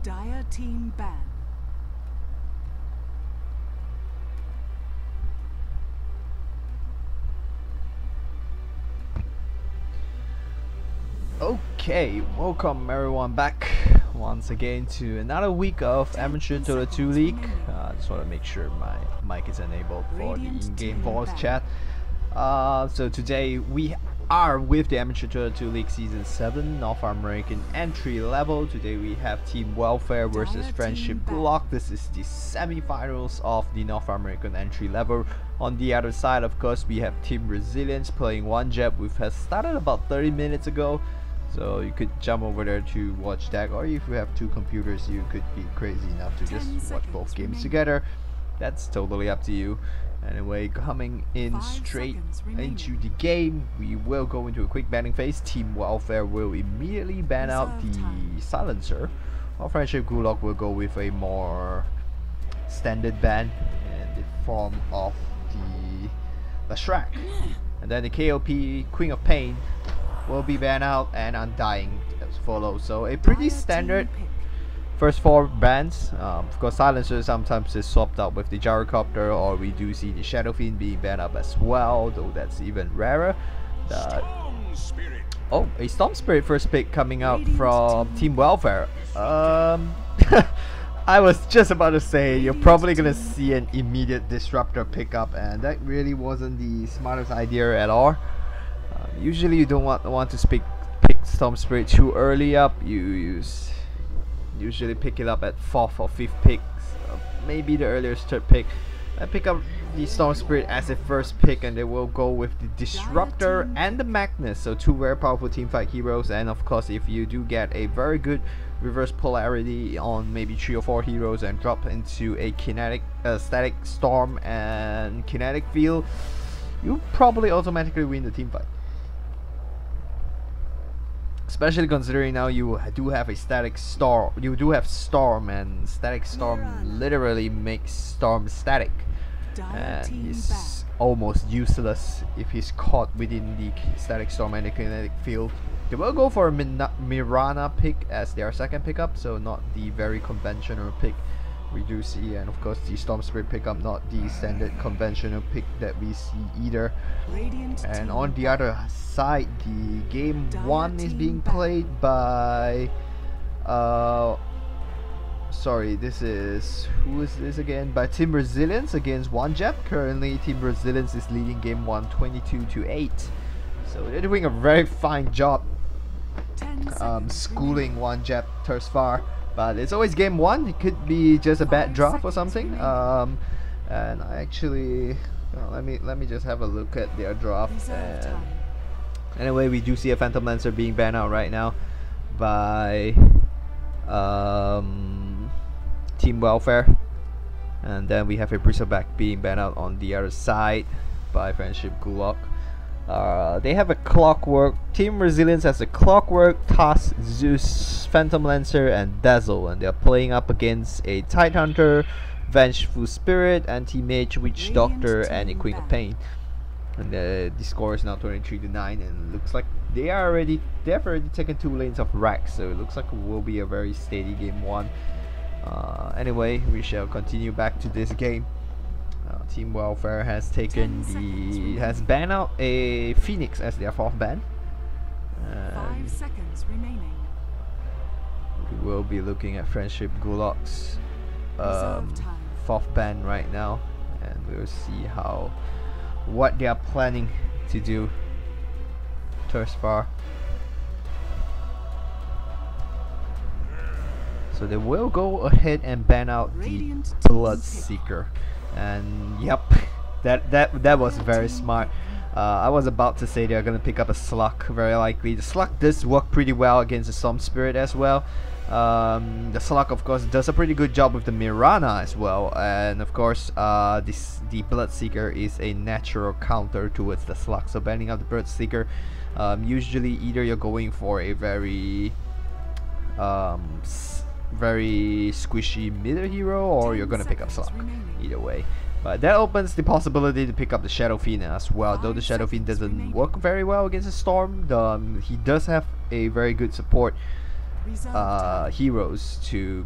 Dire team ban. Okay, welcome everyone back once again to another week of Amateur Dota 2 League. I just want to make sure my mic is enabled for the in-game voice chat. So today we are with the Amateur Dota 2 League Season 7 North American entry level. Today we have Team Welfare versus Friendship Gulag. This is the semi-finals of the North American entry level. On the other side, of course, we have Team Resilience playing one jab, which has started about 30 minutes ago. So you could jump over there to watch that, or if you have two computers, you could be crazy enough to just watch both games together. That's totally up to you. Anyway, coming in straight into the game, we will go into a quick banning phase. Team Welfare will immediately ban out the Silencer, while Friendship Gulag will go with a more standard ban in the form of the Shrek. And then the KOP, Queen of Pain, will be banned out, and Undying as follows. So a pretty standard first four bans. Of course, Silencer sometimes is swapped out with the Gyrocopter, or we do see the Shadow Fiend being banned up as well, though that's even rarer. Oh, a Storm Spirit first pick coming out from Team Welfare. I was just about to say, you're probably gonna see an immediate Disruptor pickup, and that really wasn't the smartest idea at all. Usually you don't want to pick Storm Spirit too early up. You usually pick it up at 4th or 5th pick, maybe the earliest 3rd pick. I pick up the Storm Spirit as a first pick, and they will go with the Disruptor and the Magnus, so two very powerful teamfight heroes. And of course, if you do get a very good reverse polarity on maybe 3 or 4 heroes and drop into a kinetic static storm and kinetic field, you probably automatically win the teamfight. Especially considering now you do have a static storm, you do have storm, and static storm literally makes storm static, and he's almost useless if he's caught within the static storm and the kinetic field. They will go for a Mirana pick as their second pickup, so not the very conventional pick we do see, and of course the Storm Spirit pickup, not the standard conventional pick that we see either. And on the other side, the game 1 is being played by sorry, this is, who is this again? By Team Resilience against One Jab. Currently Team Resilience is leading game 1 22-8, so they're doing a very fine job schooling One Jab thus far. But it's always game 1. It could be just a bad draft or something. And I actually, let me just have a look at their draft. And anyway, we do see a Phantom Lancer being banned out right now by Team Welfare, and then we have a Bristleback being banned out on the other side by Friendship Gulag. They have a Clockwork. Team Resilience has a Clockwork, Task, Zeus, Phantom Lancer, and Dazzle, and they're playing up against a Tidehunter, Vengeful Spirit, Anti-Mage, Witch Doctor, and a Queen of Pain. And the score is now 23-9, and it looks like they've already taken 2 lanes of Rack, so it looks like it will be a very steady game 1. Anyway, we shall continue back to this game. Team Welfare has has banned out a Phoenix as their 4th ban. 5 seconds remaining. We will be looking at Friendship Gulag's 4th ban right now, and we'll see what they are planning to do thus far. So they will go ahead and ban out the Bloodseeker. And yep, that was very smart. I was about to say they're gonna pick up a Slug, very likely. The Slug does work pretty well against the Storm Spirit as well. The Slug, of course, does a pretty good job with the Mirana as well, and of course, the Bloodseeker is a natural counter towards the Slug. So banning out the Bloodseeker, usually either you're going for a very squishy middle hero, or you're gonna pick up Slug. Either way, but that opens the possibility to pick up the Shadow Fiend as well. Though the Shadow Fiend doesn't work very well against the Storm, he does have a very good support heroes to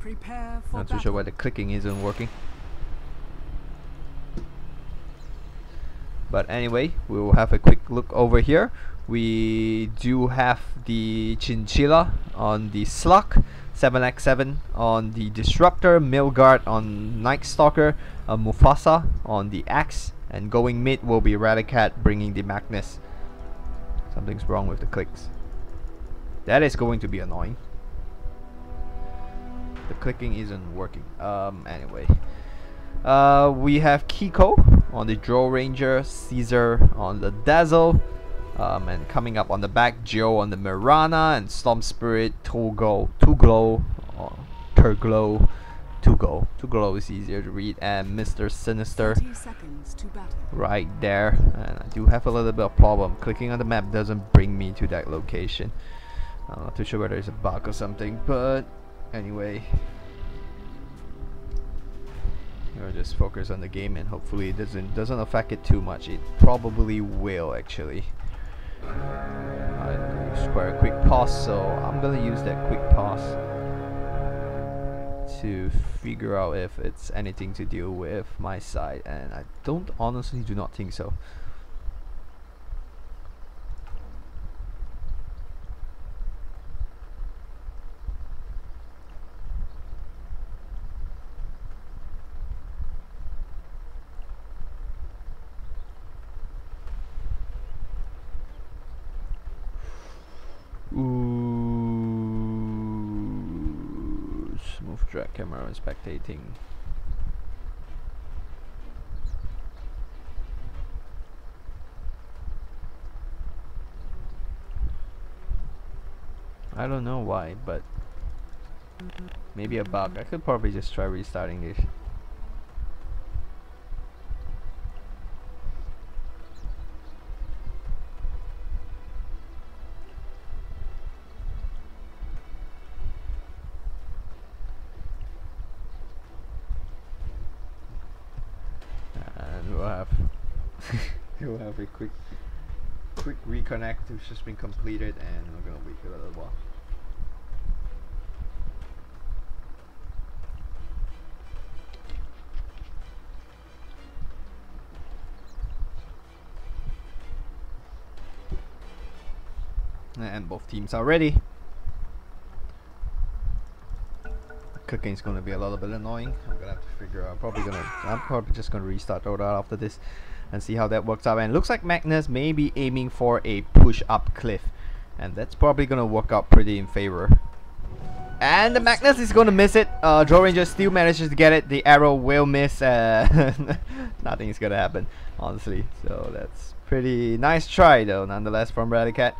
Prepare for Not too sure why the clicking isn't working. But anyway, we will have a quick look over here. We do have the Chinchilla on the Slug, 7x7 on the Disruptor, Milgard on Night Stalker, Mufasa on the Axe, and going mid will be Radicat bringing the Magnus. Something's wrong with the clicks. That is going to be annoying. The clicking isn't working. Anyway. We have Kiko on the Drow Ranger, Caesar on the Dazzle, and coming up on the back, Joe on the Mirana, and Storm Spirit, Tuglo, Tuglo is easier to read, and Mr. Sinister 30 seconds to battle. right there. And I do have a little bit of problem. Clicking on the map doesn't bring me to that location. I'm not too sure whether it's a bug or something, but anyway. Or just focus on the game, and hopefully it doesn't affect it too much. It probably will actually. I use quite a quick pause, so I'm gonna use that quick pause to figure out if it's anything to deal with my side, and I honestly do not think so. Ooh, smooth drag camera and spectating. I don't know why, but maybe a bug. I could probably just try restarting this. We'll have a quick reconnect. It's just been completed, and we're gonna wait for a little while. And both teams are ready. Cooking is gonna be a little bit annoying. I'm gonna have to figure out. I'm probably just gonna restart Dota after this and see how that works out. And it looks like Magnus may be aiming for a push up cliff, and that's probably gonna work out pretty in favor. And the Magnus is gonna miss it. Drow Ranger still manages to get it. The arrow will miss. Nothing is gonna happen, honestly. So that's pretty nice try though, nonetheless, from Radicat.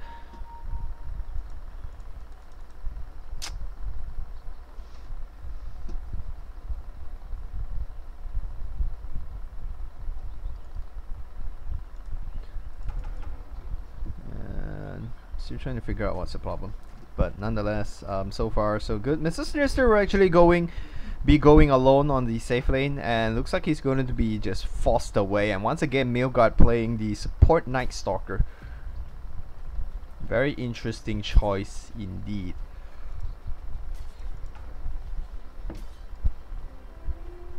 Still trying to figure out what's the problem, but nonetheless, so far so good. Mr. Sinister will actually be going alone on the safe lane, and looks like he's going to be just forced away. And once again, Milgard playing the support Night Stalker. Very interesting choice indeed.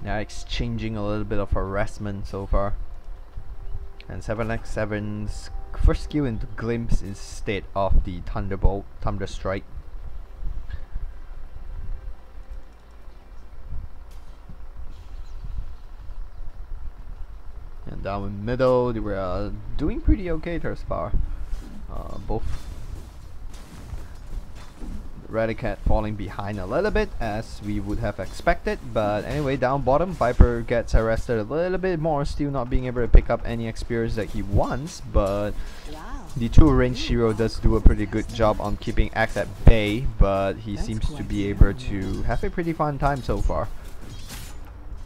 Now exchanging a little bit of harassment so far, and 7x7's first skill into Glimpse instead of the Thunderbolt, Thunder Strike. And down in middle, they were doing pretty okay thus far. Both Radicat falling behind a little bit, as we would have expected, but anyway, down bottom, Viper gets arrested a little bit more, still not being able to pick up any experience that he wants, but the 2-range hero does do a pretty good job on keeping Axe at bay, but he seems to be able to have a pretty fun time so far.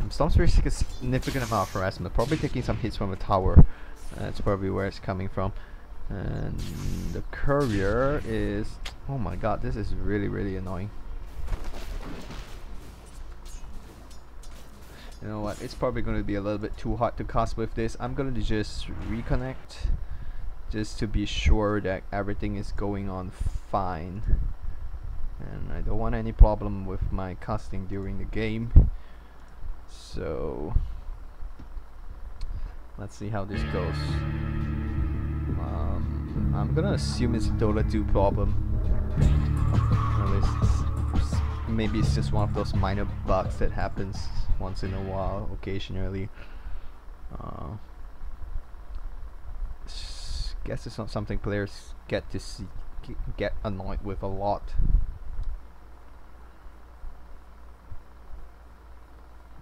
Storm's very a significant amount of harassment, probably taking some hits from a tower. That's probably where it's coming from. And the courier is, oh my god, this is really annoying. You know what, it's probably going to be a little bit too hot to cast with this. I'm going to just reconnect just to be sure that everything is going on fine. and I don't want any problem with my casting during the game. So let's see how this goes. I'm gonna assume it's a Dota 2 problem. Maybe it's just one of those minor bugs that happens once in a while, occasionally. Guess it's not something players get annoyed with a lot.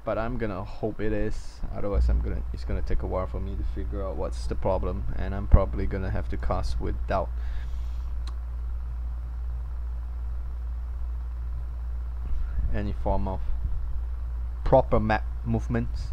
But I'm gonna hope it is. Otherwise, it's gonna take a while for me to figure out what's the problem, and I'm probably gonna have to cast without any form of proper map movements.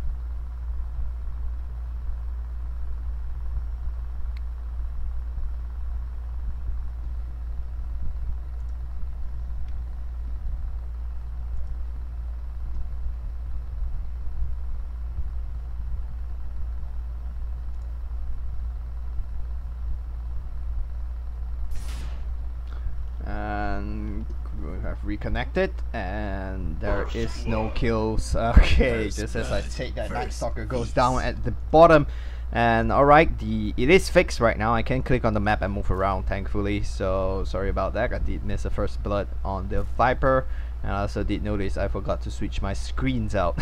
And we have reconnected, and there is no kills. Okay, just as I take that, Night Stalker goes down at the bottom. And alright, it is fixed right now. I can click on the map and move around, thankfully. So sorry about that. I did miss the first blood on the Viper, and I also did notice I forgot to switch my screens out.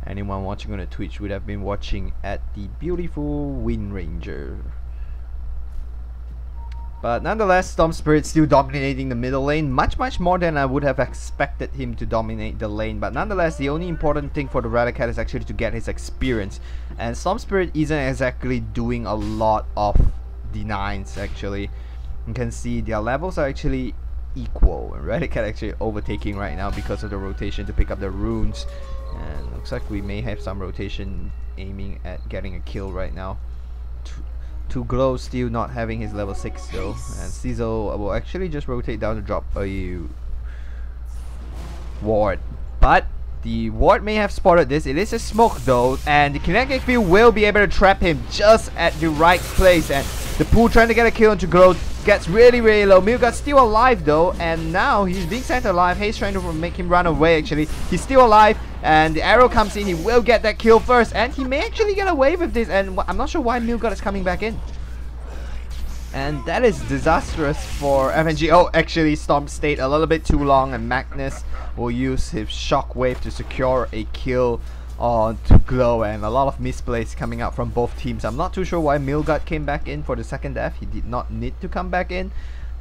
Anyone watching on the Twitch would have been watching at the beautiful Wind Ranger. But nonetheless, Storm Spirit still dominating the middle lane, much more than I would have expected him to dominate the lane. But nonetheless, the only important thing for the Radicat is actually to get his experience. And Storm Spirit isn't exactly doing a lot of D9s actually. You can see their levels are actually equal, and Radicat actually overtaking right now because of the rotation to pick up the runes. And looks like we may have some rotation aiming at getting a kill right now. To Glow still not having his level 6 though, and Sizzle will actually just rotate down to drop a ward. But the ward may have spotted this. It is a smoke though, and the kinetic field will be able to trap him just at the right place. And the pool trying to get a kill into Glow gets really low. Milgut's still alive though, and now he's being sent alive. Hayes trying to make him run away actually. He's still alive, and the arrow comes in. He will get that kill first, and he may actually get away with this. And I'm not sure why Milgut is coming back in. And that is disastrous for FNG. Oh, actually Storm stayed a little bit too long, and Magnus will use his shockwave to secure a kill on to Glow, and a lot of misplays coming out from both teams. I'm not too sure why Milgut came back in for the second death. He did not need to come back in.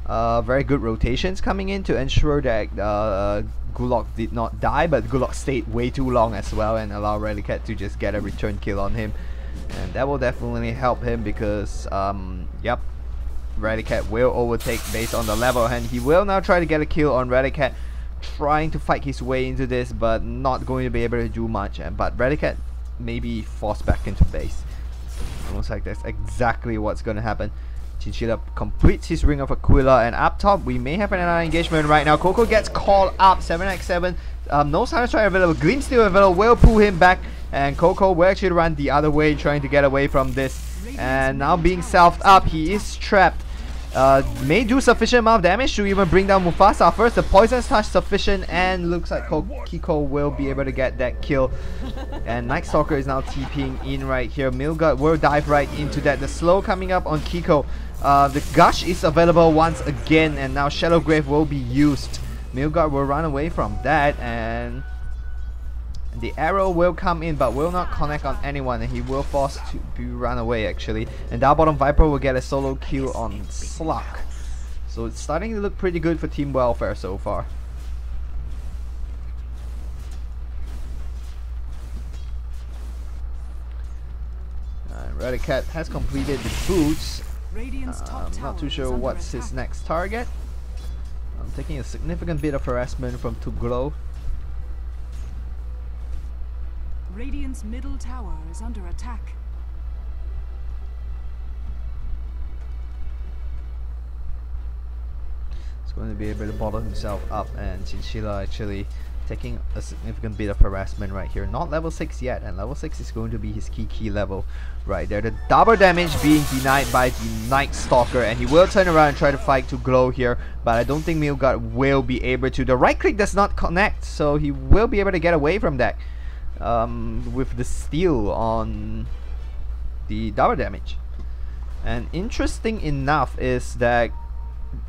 Very good rotations coming in to ensure that Gulag did not die, but Gulag stayed way too long as well and allowed Radicat to just get a return kill on him. And that will definitely help him because, yep, Radicat will overtake based on the level, and he will now try to get a kill on Radicat, trying to fight his way into this, but not going to be able to do much. But Radicat may be forced back into base. Almost like that's exactly what's going to happen. Chinchilla completes his Ring of Aquila, and up top we may have another engagement right now. Coco gets called up, 7x7. No Silence Strike available, Gleam still available, will pull him back, and Coco will actually run the other way, trying to get away from this. And now being selfed up, he is trapped. May do sufficient amount of damage to even bring down Mufasa. First, the Poison's Touch sufficient, and looks like Kiko will be able to get that kill. And Night Stalker is now TPing in right here. Milgut will dive right into that. The slow coming up on Kiko. The Gush is available once again, and now Shadow Grave will be used. Milgut will run away from that, and the arrow will come in but will not connect on anyone, and he will force to be run away actually. And down bottom Viper will get a solo kill on Slug. So it's starting to look pretty good for Team Welfare so far. Radicat has completed the boots. I'm not too sure what's his next target. I'm taking a significant bit of harassment from Glow. Radiant's middle tower is under attack. He's going to be able to bottle himself up, and Chinchilla actually taking a significant bit of harassment right here. Not level 6 yet, and level 6 is going to be his key level right there. The double damage being denied by the Night Stalker, and he will turn around and try to fight to glow here, but I don't think Milgard will be able to. The right click does not connect, so he will be able to get away from that with the steal on the double damage. And interesting enough is that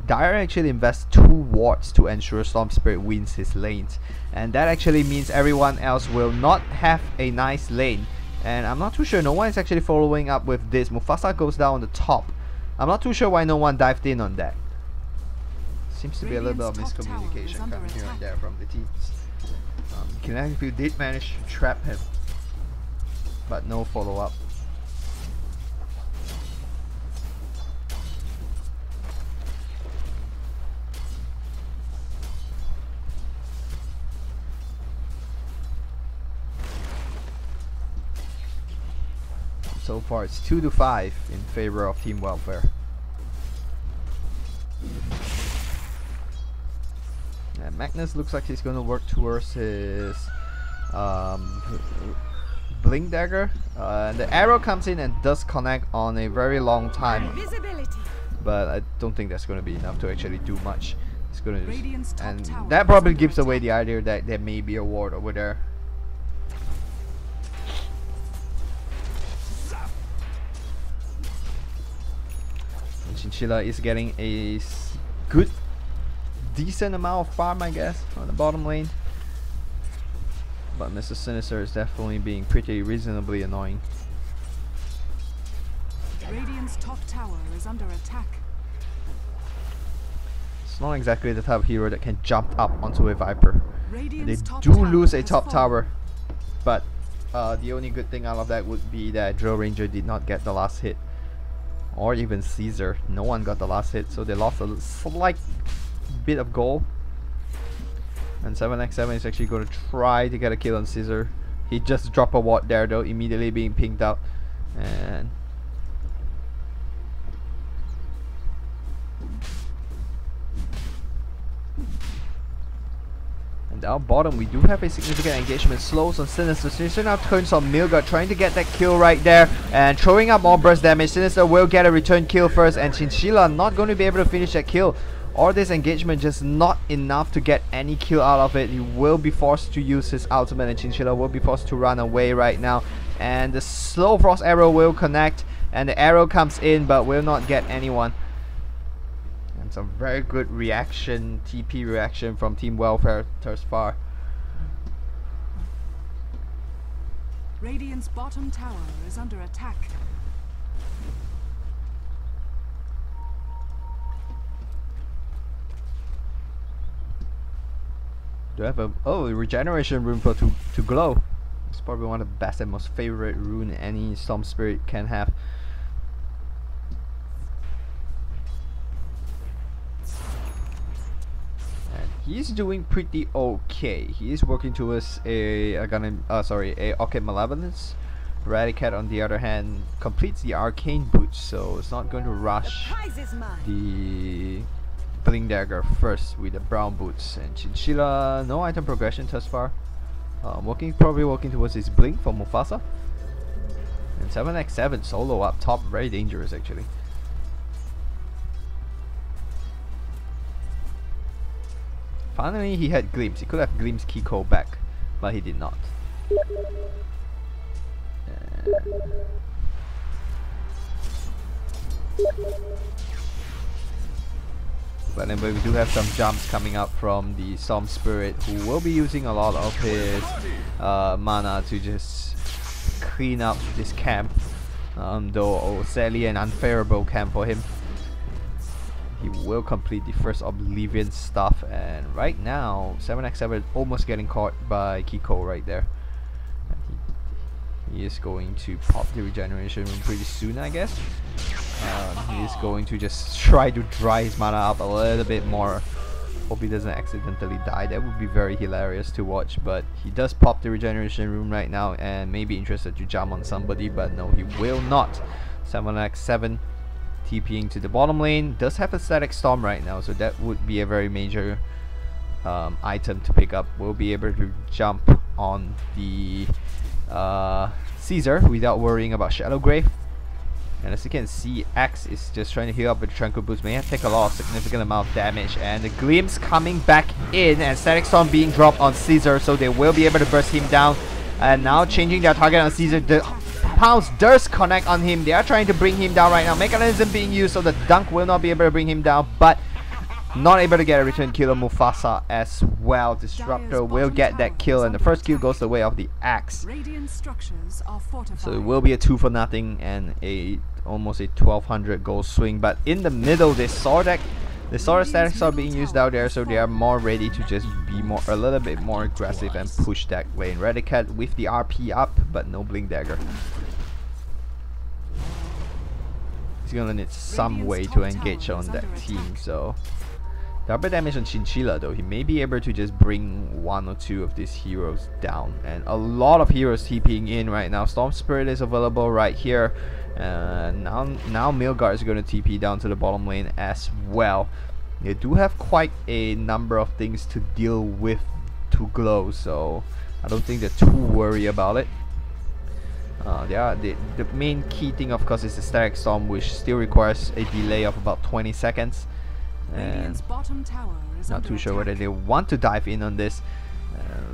Dire actually invests 2 wards to ensure Storm Spirit wins his lanes, and that actually means everyone else will not have a nice lane. And I'm not too sure, no one is actually following up with this. Mufasa goes down on the top. I'm not too sure why no one dived in on that. Seems to be a little bit of miscommunication coming here and there from the teams. Gulag did manage to trap him, but no follow up. So far it's 2-5 in favor of Team Welfare. And Magnus looks like he's going to work towards his Blink Dagger. The arrow comes in and does connect on a very long time, but I don't think that's going to be enough to actually do much. It's going to, and that probably gives away the idea that there may be a ward over there. Chinchilla is getting a good, decent amount of farm, I guess, on the bottom lane. But Mr. Sinister is definitely being pretty reasonably annoying. Radiant's top tower is under attack. It's not exactly the type of hero that can jump up onto a Viper. Radiant's They top do tower lose a has top fallen. tower, but the only good thing out of that would be that Drill Ranger did not get the last hit. Or even Caesar. No one got the last hit, so they lost a slight bit of gold. And 7x7 is actually going to try to get a kill on Caesar. He just dropped a ward there though, immediately being pinged out. And down bottom we do have a significant engagement. Slows on Sinister. Sinister now turns on Milgard, trying to get that kill right there and throwing up more burst damage. Sinister will get a return kill first, and Chinchilla not going to be able to finish that kill. Or this engagement just not enough to get any kill out of it. He will be forced to use his ultimate, and Chinchilla will be forced to run away right now. And the slow frost arrow will connect, and the arrow comes in but will not get anyone. And some very good reaction, TP reaction from Team Welfare thus far. Radiant's bottom tower is under attack. Do I have a regeneration rune for to glow? It's probably one of the best and most favorite rune any Storm Spirit can have. He's doing pretty okay. He is working towards a Orchid Malevolence. Radicat on the other hand completes the arcane boots, so it's not going to rush the Blink Dagger first with the brown boots. And Chinchilla, no item progression thus far. Probably working towards his blink for Mufasa. And 7x7 solo up top, very dangerous actually. Finally, he had Glimpse. He could have glimpsed Kiko back, but he did not. But then we do have some jumps coming up from the Storm Spirit, who will be using a lot of his mana to just clean up this camp. Though sadly an unfavorable camp for him. He will complete the first Oblivion stuff, and right now 7x7 almost getting caught by Kiko right there. He is going to pop the regeneration room pretty soon, I guess. He is going to just try to dry his mana up a little bit more. Hope he doesn't accidentally die. That would be very hilarious to watch, but he does pop the regeneration room right now and may be interested to jump on somebody, but no, he will not. 7x7 TPing to the bottom lane, does have a static storm right now, so that would be a very major item to pick up. We'll be able to jump on the Caesar without worrying about Shadow Grave. And as you can see, Axe is just trying to heal up with Tranquil Boost. May have to take a lot of significant amount of damage. And the Glimpse coming back in, and Static Storm being dropped on Caesar, so they will be able to burst him down. And now changing their target on Caesar. The Pounce does connect on him. They are trying to bring him down right now. Mechanism being used, so the dunk will not be able to bring him down, but not able to get a return kill on Mufasa as well. Disruptor will get that kill, and the first kill goes the way of the Axe. So it will be a 2-for-0 and almost a 1200 gold swing. But in the middle, they saw the Static Storm being used out there, so they are more ready to just be a little bit more aggressive and push that lane. Redicat with the RP up, but no Blink Dagger. He's gonna need some way to engage on that team, so double damage on Chinchilla though. He may be able to just bring 1 or 2 of these heroes down, and a lot of heroes TPing in right now. Storm Spirit is available right here. Now Milgard is going to TP down to the bottom lane as well. They do have quite a number of things to deal with to glow, so I don't think they're too worried about it. The main key thing, of course, is the Static Storm, which still requires a delay of about 20 seconds. And not too sure whether they want to dive in on this.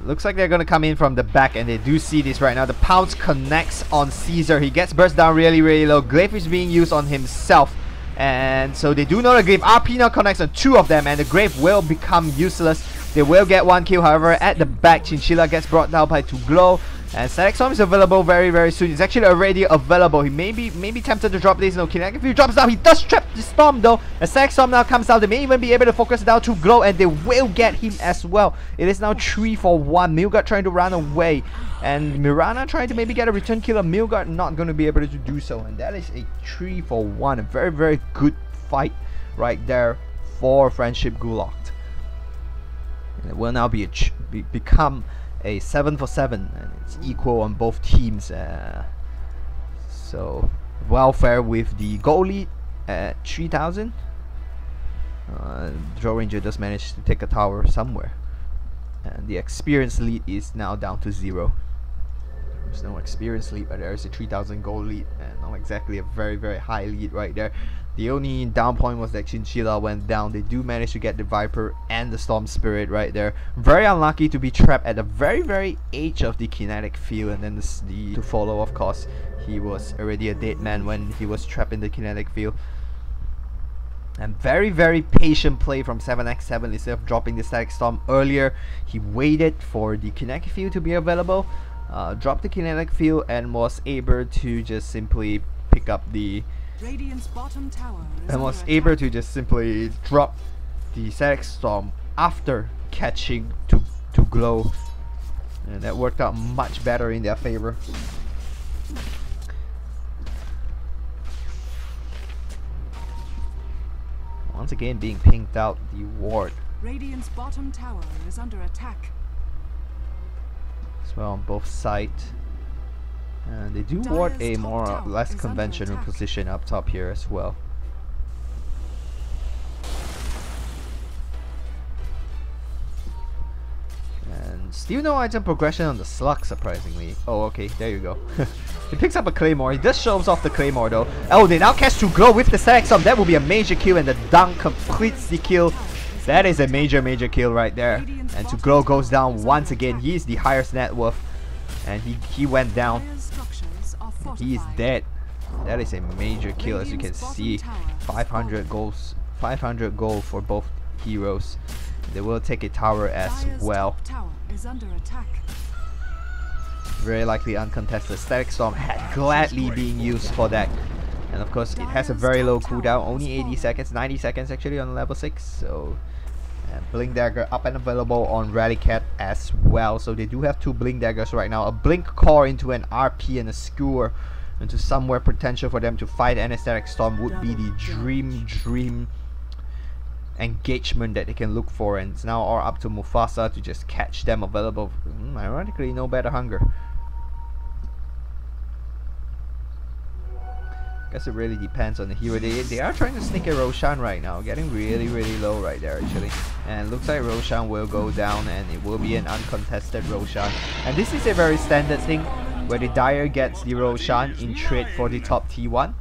Looks like they're going to come in from the back, and they do see this right now. The Pounce connects on Caesar. He gets burst down really low. Glaive is being used on himself, and so they do know the Glaive. RP now connects on 2 of them, and the Glaive will become useless. They will get 1 kill, however. At the back, Chinchilla gets brought down by 2 Glow. And Static Storm is available very soon. It's actually already available. He may be tempted to drop this. No kinetic. If he drops down, he does trap the Storm though. As Static Storm now comes out, they may even be able to focus down to Glow, and they will get him as well. It is now 3-for-1. Milgard trying to run away, and Mirana trying to maybe get a return kill. Milgard not going to be able to do so, and that is a 3-for-1. A very good fight right there for Friendship Gulag. And it will now become a 7-for-7, and it's equal on both teams. So Welfare with the goal lead at 3000. Draw Ranger does manage to take a tower somewhere, and the experience lead is now down to 0. There's no experience lead, but there is a 3000 goal lead, and not exactly a very high lead right there. The only down point was that Chinchilla went down. They do manage to get the Viper and the Storm Spirit right there. Very unlucky to be trapped at the very edge of the kinetic field, and then to follow, of course. He was already a dead man when he was trapped in the kinetic field. And very patient play from 7x7. Instead of dropping the Static Storm earlier, he waited for the kinetic field to be available, dropped the kinetic field, and was able to just simply pick up the able to just simply drop the Static Storm after catching to Glow, and that worked out much better in their favor. Once again being pinked out, the ward. Radiant's bottom tower is under attack. As well on both sides. And they do ward a more or less conventional position up top here as well. And still no item progression on the Slug, surprisingly. Oh, okay, there you go. He picks up a Claymore. He just shows off the Claymore though. Oh, they now catch 2 Glow with the Static Storm. That will be a major kill, and the dunk completes the kill. That is a major kill right there. And to Glow goes down once again. He is the highest net worth, and he went down. He is dead. That is a major kill, as you can see. 500 goals, 500 gold for both heroes. They will take a tower as well. Very likely uncontested. Static Storm had gladly being used for that. And of course, it has a very low cooldown, only 80 seconds, 90 seconds actually on level 6. So, Blink Dagger up and available on Radicat as well. So they do have 2 Blink Daggers right now. A Blink Core into an RP and a Skewer into somewhere potential for them to fight, and a Static Storm would be the dream engagement that they can look for. And it's now all up to Mufasa to just catch them available. Ironically, no better hunger. Guess it really depends on the hero. They are trying to sneak a Roshan right now, getting really low right there actually. And looks like Roshan will go down, and it will be an uncontested Roshan. And this is a very standard thing where the Dire gets the Roshan in trade for the top T1.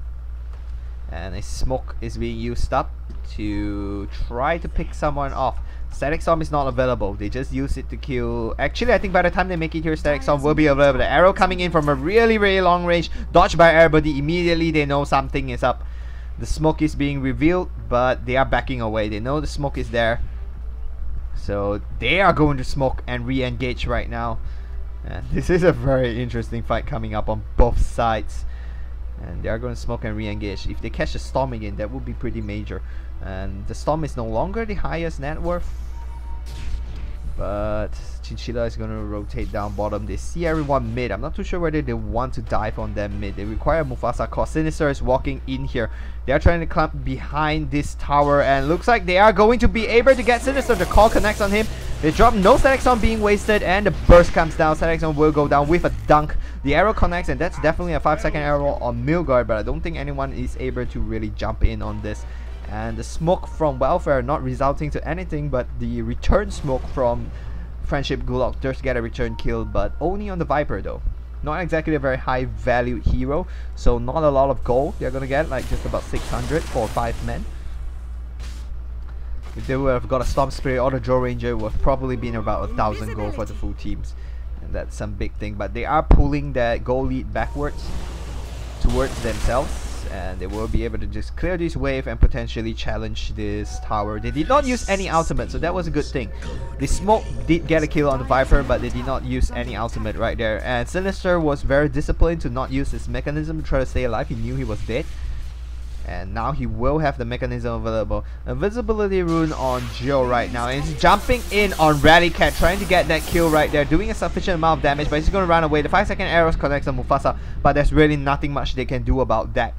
And a smoke is being used up to try to pick someone off. Static Storm is not available. They just use it to kill. Actually, I think by the time they make it here, Static Storm will be available. The arrow coming in from a really long range, dodged by everybody. Immediately they know something is up. The smoke is being revealed, but they are backing away. They know the smoke is there, so they are going to smoke and re-engage right now. And this is a very interesting fight coming up on both sides. And they are going to smoke and re-engage. If they catch the Storm again, that would be pretty major. And the Storm is no longer the highest net worth, but Chinchilla is going to rotate down bottom. They see everyone mid. I'm not too sure whether they want to dive on them mid. They require Mufasa cause Sinister is walking in here. They are trying to climb behind this tower, and looks like they are going to be able to get Sinister. The call connects on him. They drop no Static Storm being wasted, and the burst comes down. Static Storm will go down with a dunk. The arrow connects, and that's definitely a 5-second arrow on Milgard, but I don't think anyone is able to really jump in on this. And the smoke from Welfare not resulting to anything, but the return smoke from Friendship Gulag does get a return kill, but only on the Viper though. Not exactly a very high valued hero, so not a lot of gold they're gonna get, like just about 600 for 5 men. If they would have got a Storm Spirit or the Joe Ranger, it would have probably been about 1,000 gold for the full teams. And that's some big thing, but they are pulling that gold lead backwards towards themselves. And they will be able to just clear this wave and potentially challenge this tower. They did not use any ultimate, so that was a good thing. The smoke did get a kill on the Viper, but they did not use any ultimate right there. And Sinister was very disciplined to not use his mechanism to try to stay alive. He knew he was dead. And now he will have the mechanism available. Invisibility rune on Joe right now. And he's jumping in on Rallycat, trying to get that kill right there. Doing a sufficient amount of damage, but he's going to run away. The 5-second arrows connects on Mufasa, but there's really nothing much they can do about that.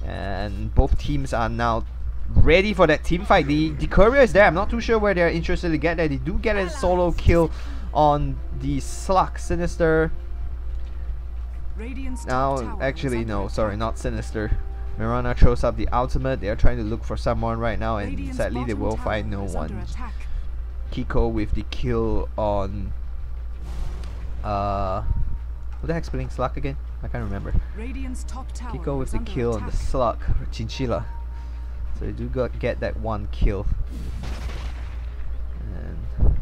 And both teams are now ready for that team fight. The courier is there. I'm not too sure where they're interested to get there. They do get a solo kill on the Slug. Sinister. Now, actually, no, sorry, not Sinister. Mirana throws up the ultimate. They are trying to look for someone right now, and sadly they will find no one. Kiko with the kill on who the heck's playing Slug again? I can't remember. Kiko with the kill on the Slug, Chinchilla. So they do get that one kill. And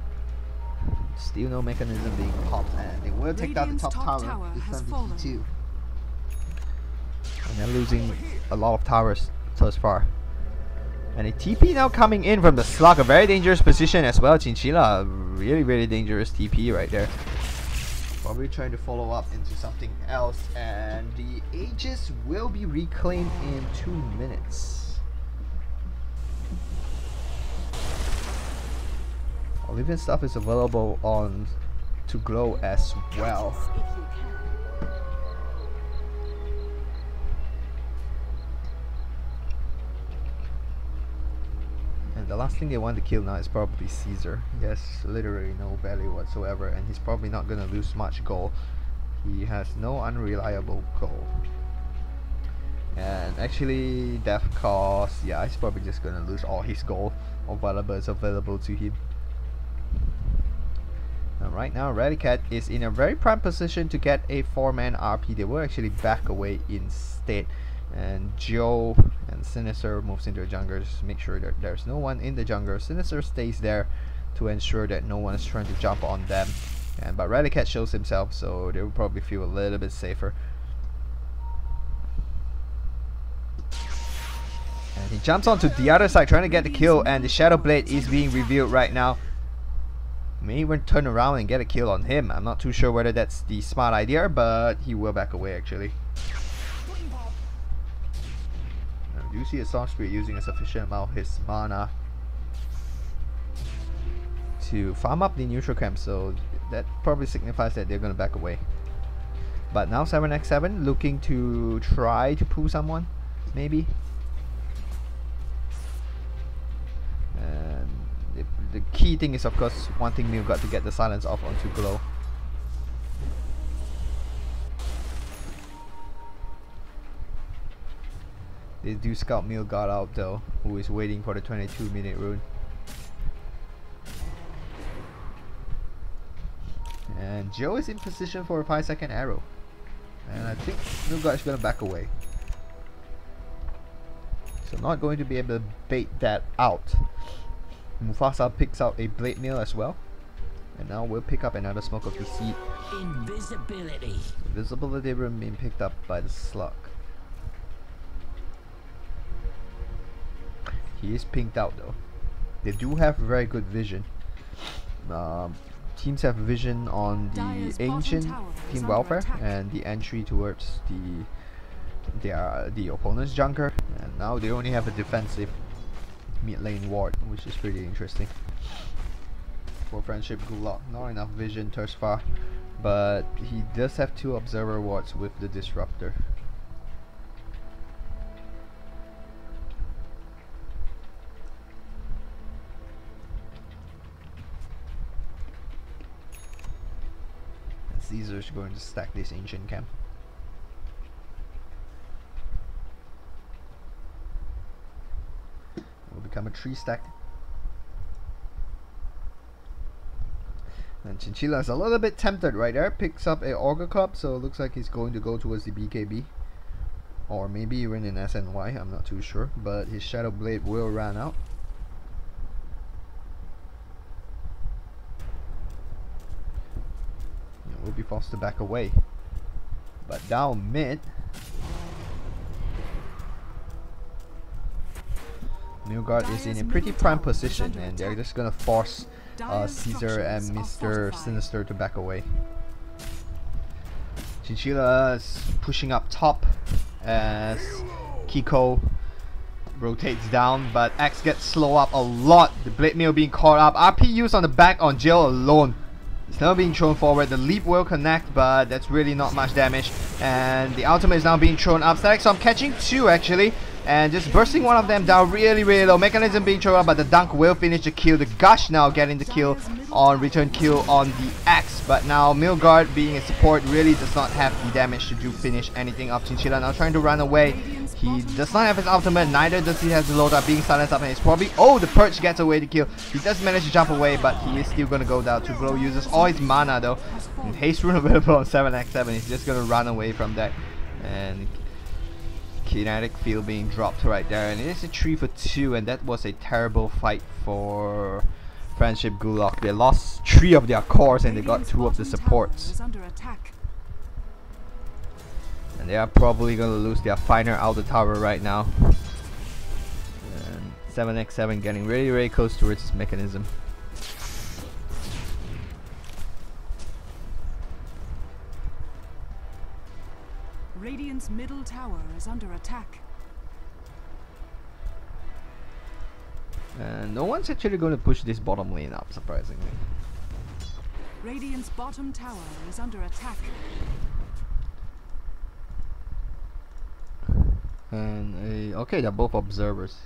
still no mechanism being popped, and they will take down the top tower. This time the T2. And they're losing a lot of towers thus far. And a TP now coming in from the Slug, a very dangerous position as well. Chinchilla, really dangerous TP right there. Probably trying to follow up into something else, and the Aegis will be reclaimed in 2 minutes. Olivian stuff is available on to glow as well. And the last thing they want to kill now is probably Caesar. He has literally no value whatsoever, and he's probably not going to lose much gold. He has no unreliable gold. And actually, death cost, yeah, he's probably just going to lose all his gold or whatever is available to him. And right now, Rallycat is in a very prime position to get a 4-man RP. They will actually back away instead. And Joe and Sinister moves into the jungle just to make sure that there's no one in the jungle. Sinister stays there to ensure that no one is trying to jump on them. But Rallycat shows himself, so they will probably feel a little bit safer. And he jumps onto the other side trying to get the kill, and the Shadow Blade is being revealed right now. May even turn around and get a kill on him. I'm not too sure whether that's the smart idea, but he will back away actually. Do you see a Storm Spirit using a sufficient amount of his mana to farm up the neutral camp, so that probably signifies that they're going to back away. But now 7x7 looking to try to pull someone, maybe. And the key thing is, of course, wanting Milgard to get the silence off onto Glow. They do scout Milgard out though, who is waiting for the 22-minute rune. And Joe is in position for a 5-second arrow. And I think Milgard is going to back away. So not going to be able to bait that out. Mufasa picks out a blade mail as well. And now we'll pick up another Smoke of Deceit. Invisibility. Visibility room being picked up by the slug. He is pinked out though. They do have very good vision. Teams have vision on the ancient team welfare and the entry towards the opponent's junker, and now they only have a defensive mid lane ward, which is pretty interesting. For Friendship Gulag, not enough vision thus far, but he does have 2 observer wards with the disruptor. Caesar's going to stack this ancient camp. It will become a 3 stack. And Chinchilla is a little bit tempted right there. Picks up a Auger Club, so it looks like he's going to go towards the BKB. Or maybe even in SNY, I'm not too sure. But his Shadow Blade will run out. Will be forced to back away. But down mid, Milgard is in a pretty prime position, and they're just gonna force Caesar and Mr. Sinister to back away. Chinchilla is pushing up top as Kiko rotates down, but X gets slow up a lot. The Blade Mail being caught up. RP used on the back on Jill alone. It's now being thrown forward. The leap will connect, but that's really not much damage. And the ultimate is now being thrown up. Static Storm catching 2 actually, and just bursting one of them down really low. Mechanism being thrown up, but the dunk will finish the kill. The Gush now getting the kill on return kill on the Axe. But now Milgard, being a support, really does not have the damage to do finish anything up. Chinchilla now trying to run away. He does not have his ultimate, neither does he have the loadout, being silenced up, and it's probably... Oh, the Perch gets away to kill. He does manage to jump away, but he is still going to go down. Tuglo uses all his mana though. And Haste Rune available on 7x7. He's just going to run away from that. And Kinetic Field being dropped right there. And it is a 3 for 2, and that was a terrible fight for Friendship Gulag. They lost 3 of their cores and they got 2 of the supports. And they are probably going to lose their final outer tower right now. And 7x7 getting really close towards this mechanism. Radiant's middle tower is under attack. And no one's actually going to push this bottom lane up, surprisingly. Radiant's bottom tower is under attack. And okay, they're both observers.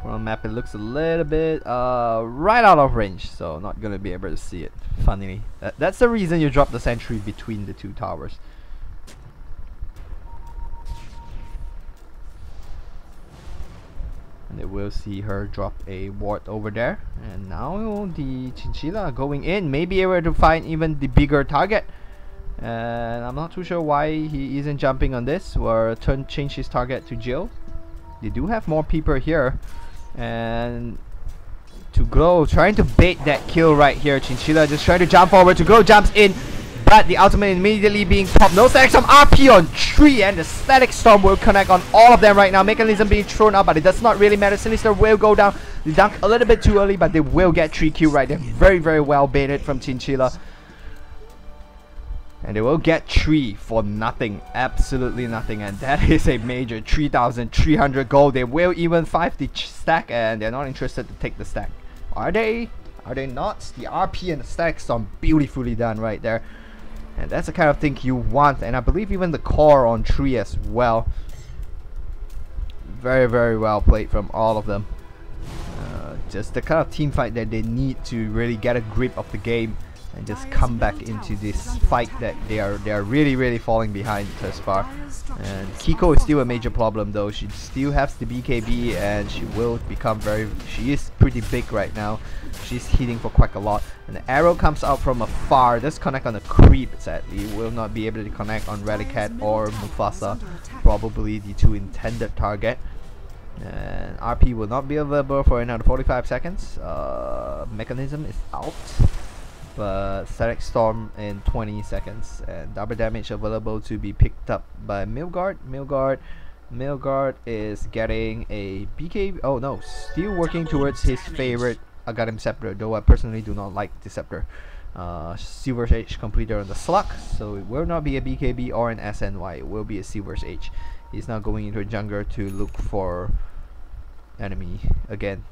From a map, it looks a little bit right out of range, so not gonna be able to see it. Funnily, that's the reason you drop the sentry between the 2 towers. And they will see her drop a ward over there. And now the Chinchilla going in, maybe able to find even the bigger target. And I'm not too sure why he isn't jumping on this or change his target to Jill. They do have more people here. And Tuglo trying to bait that kill right here. Chinchilla just trying to jump forward. Tuglo jumps in, but the ultimate immediately being popped. No Static Storm, RP on 3, and the Static Storm will connect on all of them right now. Mechanism being thrown up, but it does not really matter. Sinister will go down. They dunk a little bit too early, but they will get 3 kills right there. Very well baited from Chinchilla. And they will get 3 for nothing, absolutely nothing, and that is a major 3,300 gold. They will even 5 the stack, and they're not interested to take the stack. Are they? Are they not? The RP and the stacks are beautifully done right there, and that's the kind of thing you want. And I believe even the core on 3 as well. Very well played from all of them. Just the kind of team fight that they need to really get a grip of the game. and just come back into this fight that they are really falling behind thus far. And Kiko is still a major problem though. She still has the BKB and she will become she is pretty big right now. She's hitting for quite a lot. And the arrow comes out from afar. Does connect on the creep sadly. Will not be able to connect on Radicat or Mufasa. Probably the two intended target. And RP will not be available for another 45 seconds. Mechanism is out. But Static Storm in 20 seconds, and double damage available to be picked up by Milgard. Milgard is getting a BK. Oh no, still working towards his favorite Aghanim Scepter, though I personally do not like the Scepter. Silver's Edge completed on the Slug, so it will not be a BKB or an SNY, it will be a Silver's Edge. He's now going into a jungle to look for enemy again.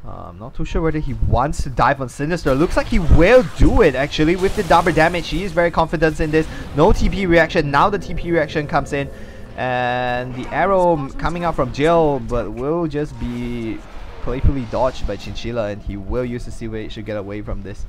I'm not too sure whether he wants to dive on Sinister. Looks like he will do it actually with the double damage. He is very confident in this. No TP reaction. Now the TP reaction comes in. And the arrow coming out from jail, but will just be playfully dodged by Chinchilla. And he will use the Silver Edge to get away from this.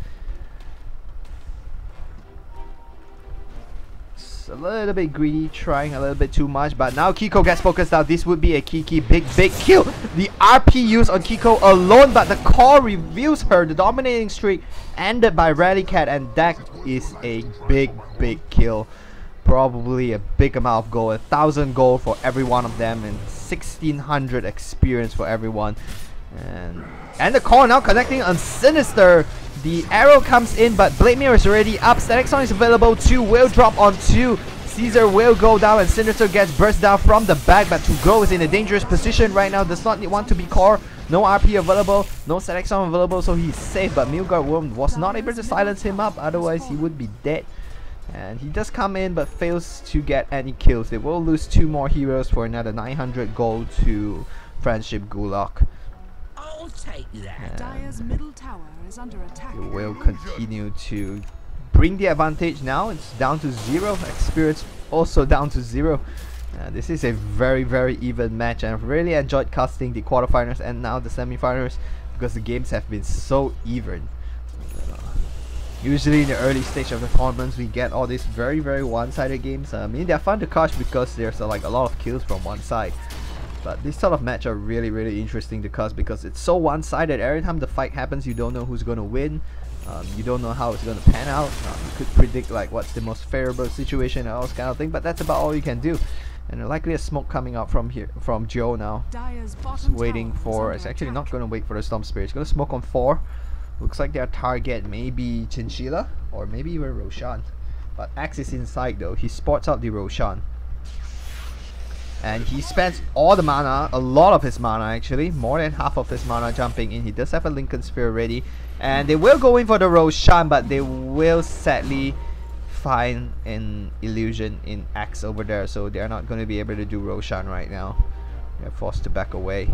A little bit greedy, trying a little bit too much, but now Kiko gets focused out. This would be a Kiki big kill. The RP used on Kiko alone, but the core reveals her. The dominating streak ended by Rallycat, and that is a big kill. Probably a big amount of gold, 1,000 gold for every one of them, and 1,600 experience for everyone. And the core now connecting on Sinister. The arrow comes in, but Blade Mirror is already up. Static Song is available too. Will drop on 2. Caesar will go down, and Sinister gets burst down from the back. But To Go is in a dangerous position right now. Does not want to be core. No RP available. No Static Song available, so he's safe. But Milgard was not able to silence him up. Otherwise, he would be dead. And he does come in, but fails to get any kills. They will lose 2 more heroes for another 900 gold to Friendship Gulag. I'll take that. Dire's middle tower is under attack. It will continue to bring the advantage now. It's down to 0. Experience also down to 0. This is a very even match, and I've really enjoyed casting the quarterfinals and now the semifinals because the games have been so even. Usually in the early stage of the tournaments we get all these very one-sided games. I mean, they're fun to catch because there's like a lot of kills from one side. But these sort of match are really interesting to cast because it's so one-sided. Every time the fight happens, you don't know who's going to win. You don't know how it's going to pan out. You could predict like what's the most favorable situation and all this kind of thing, but that's about all you can do. And likely a smoke coming out from here, from Joe now. Just waiting for. It's actually not going to wait for the Storm Spirit. It's going to smoke on 4. Looks like their target may be Chinchilla or maybe even Roshan. But Axe is inside though. He spots out the Roshan. And he spends all the mana, a lot of his mana actually, more than half of his mana jumping in. He does have a Lincoln Sphere ready. And they will go in for the Roshan, but they will sadly find an illusion in Axe over there. So they're not going to be able to do Roshan right now. They're forced to back away.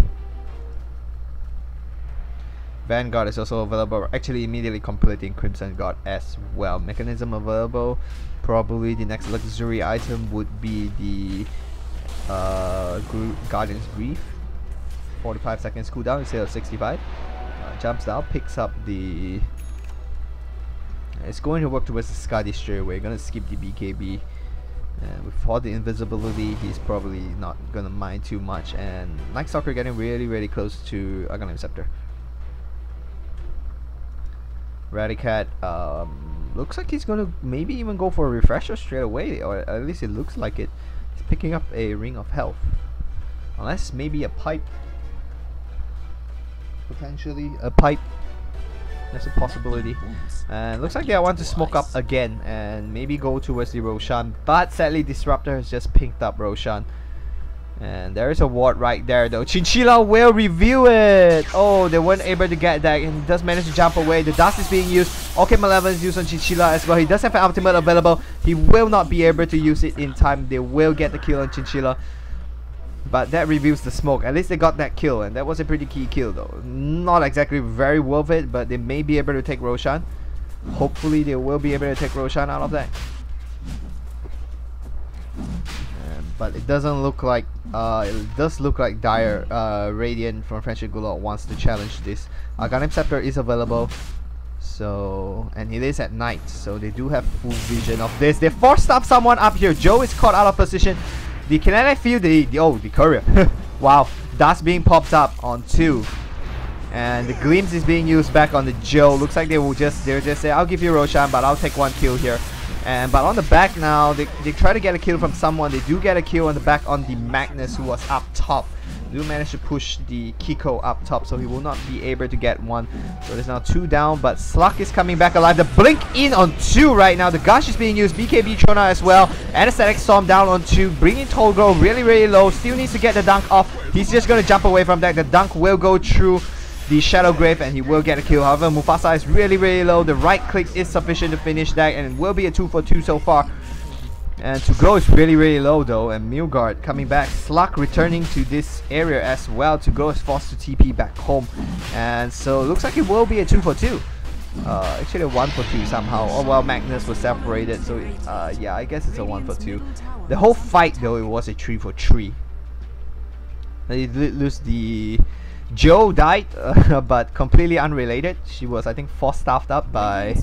Vanguard is also available, actually immediately completing Crimson Guard as well. Mechanism available. Probably the next luxury item would be the Guardian's Grief. 45 seconds cooldown instead of 65. Jumps down, picks up the. It's going to work towards the Skadi straight away. Gonna skip the BKB. And with all the invisibility, he's probably not gonna mind too much. And Night Stalker getting really close to Aghanim Scepter. Radicat looks like he's gonna maybe even go for a refresher straight away, or at least it looks like it. He's picking up a Ring of Health, unless maybe a pipe, potentially a pipe. That's a possibility. And looks like they want to smoke up again and maybe go towards the Roshan, but sadly Disruptor has just picked up Roshan. And there is a ward right there though. Chinchilla will review it. Oh, they weren't able to get that, and he does manage to jump away. The dust is being used. Okay, Malevolence is used on Chinchilla as well. He does have an ultimate available. He will not be able to use it in time. They will get the kill on Chinchilla, but that reveals the smoke. At least they got that kill, and that was a pretty key kill though. Not exactly very worth it, but they may be able to take Roshan. Hopefully they will be able to take Roshan out of that. but it doesn't look like it does look like Dire Radiant from Friendship Gulag wants to challenge this. Gundam Scepter is available, so, and it is at night, so they do have full vision of this. They forced up someone up here. Joe is caught out of position. The kinetic field, the courier. Wow, dust being popped up on 2. And the glimpse is being used back on the Joe. Looks like they're just say, I'll give you Roshan, but I'll take 1 kill here. But on the back now, they try to get a kill from someone. They do get a kill on the back on the Magnus, who was up top. They do manage to push the Kiko up top, so he will not be able to get 1. So there's now 2 down, but Slug is coming back alive. The blink in on 2 right now. The gush is being used. BKB thrown out as well. Anesthetic Storm down on 2. Bringing Tolgo really, really low. Still needs to get the dunk off. He's just going to jump away from that. The dunk will go through the Shadow Grave and he will get a kill. However, Mufasa is really, really low. The right click is sufficient to finish that, and it will be a 2 for 2 so far. And To Go is really, really low though, and Milgard coming back. Slug returning to this area as well. To Go is forced to TP back home, and so it looks like it will be a 2 for 2. Actually a 1 for 2 somehow. Oh well, Magnus was separated, so yeah, I guess it's a 1 for 2. The whole fight though, it was a 3 for 3. They did lose the Joe died, but completely unrelated. She was, I think, force-staffed up by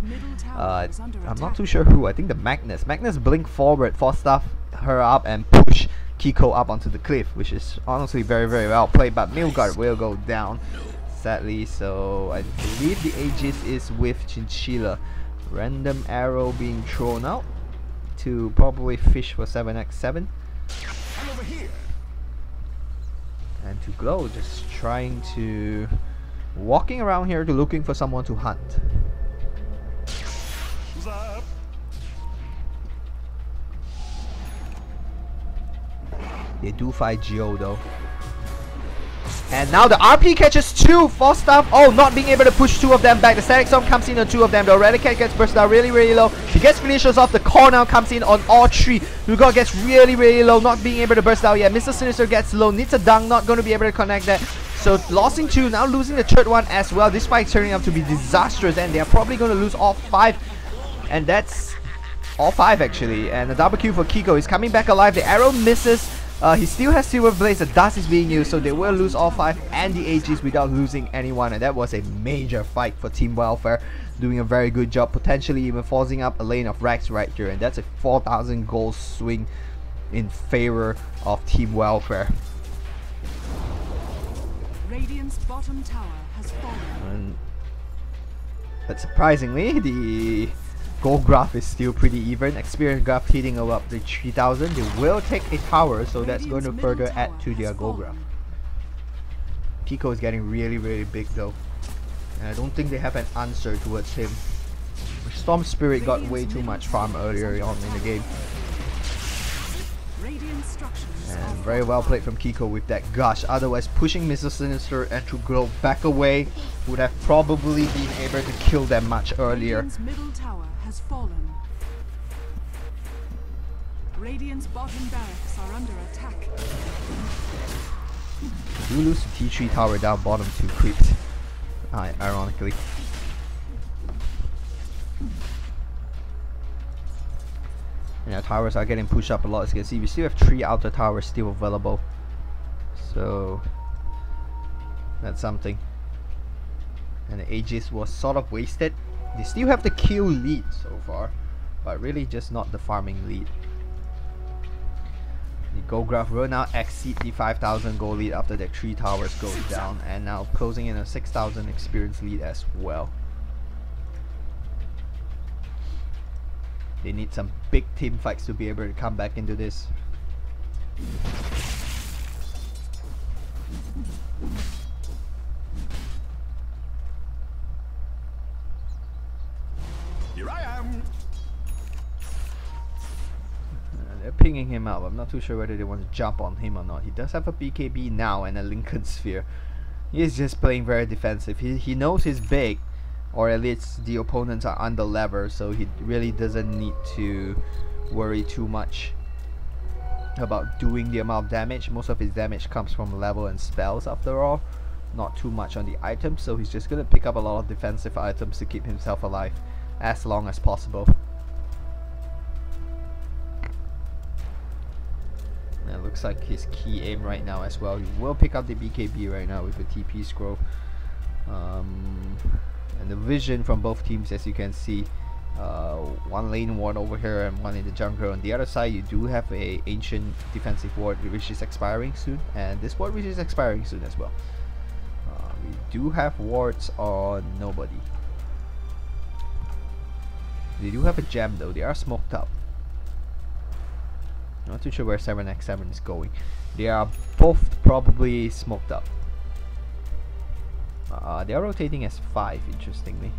I'm not too sure who. I think the Magnus. Magnus blinked forward, force-staff her up and push Kiko up onto the cliff, which is honestly very, very well played. But Milgard will go down, sadly. So I believe the Aegis is with Chinchilla. Random arrow being thrown out to probably fish for 7x7. I'm over here. And To Glow just trying to walking around here to looking for someone to hunt. What's up? They do fight Geo though. And now the RP catches 2 force staff. Oh, not being able to push 2 of them back. The Static Storm comes in on 2 of them. The Eradicat gets burst down really, really low. He gets finishes off. The core now comes in on all 3. Lugard gets really, really low, not being able to burst out yet. Mr. Sinister gets low, needs a dunk, not going to be able to connect that. So losing 2, now losing the 3rd one as well. This fight turning out to be disastrous, and they are probably going to lose all 5. And that's all 5 actually. And the double kill for Kiko is coming back alive. The arrow misses. He still has Silver Blaze. The dust is being used, so they will lose all 5 and the Aegis without losing anyone. And that was a major fight for Team Welfare, doing a very good job, potentially even forcing up a lane of Rex right here. And that's a 4,000 goal swing in favor of Team Welfare. Radiant's bottom tower has fallen. But surprisingly, the gold graph is still pretty even. Experience graph hitting up the 3,000. They will take a tower, so that's going to further add to their gold graph. Kiko is getting really, really big though, and I don't think they have an answer towards him. Storm Spirit got way too much farm earlier on in the game. And very well played from Kiko with that gush. Otherwise, pushing Mr. Sinister and To Glow back away would have probably been able to kill them much earlier. Middle tower has fallen. Radiant's bottom barracks are under attack. Do lose the T3 tower down bottom to creeps, ironically. And our towers are getting pushed up a lot. As you can see, we still have 3 outer towers still available, so that's something. And the Aegis was sort of wasted. They still have the kill lead so far, but really just not the farming lead. The gold graph will now exceed the 5,000 gold lead after the 3 towers goes down, and now closing in a 6,000 experience lead as well. They need some big team fights to be able to come back into this. Here I am. They're pinging him out. I'm not too sure whether they want to jump on him or not. He does have a BKB now and a Lincoln Sphere. He is just playing very defensive. He knows he's big, or at least the opponents are under lever, so he really doesn't need to worry too much about doing the amount of damage. Most of his damage comes from level and spells after all, not too much on the items, so he's just gonna pick up a lot of defensive items to keep himself alive as long as possible. looks like his key aim right now as well. He will pick up the BKB right now with the TP scroll. And the vision from both teams, as you can see, one lane ward over here and one in the jungle. On the other side, you do have a ancient defensive ward which is expiring soon, and this ward which is expiring soon as well. We do have wards on nobody. They do have a gem though. They are smoked up. Not too sure where 7x7 is going. They are both probably smoked up. They are rotating as 5, interestingly.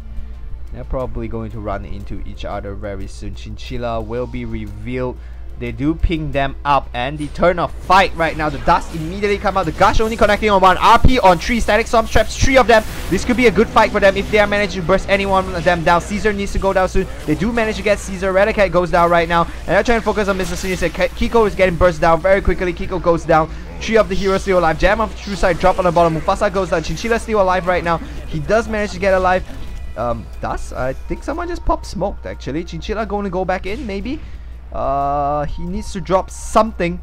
They're probably going to run into each other very soon. Chinchilla will be revealed. They do ping them up, and the turn of fight right now. The dust immediately come out. The gush only connecting on 1. RP on 3. Static Storm traps 3 of them. This could be a good fight for them if they are managed to burst any one of them down. Caesar needs to go down soon. They do manage to get Caesar. Redicat goes down right now, and they're trying to focus on Mr. Sinister. Kiko is getting burst down very quickly. Kiko goes down. 3 of the heroes still alive. Jam of the true side drop on the bottom. Mufasa goes down. Chinchilla still alive right now. He does manage to get alive. I think someone just popped smoked actually. Chinchilla going to go back in maybe. He needs to drop something.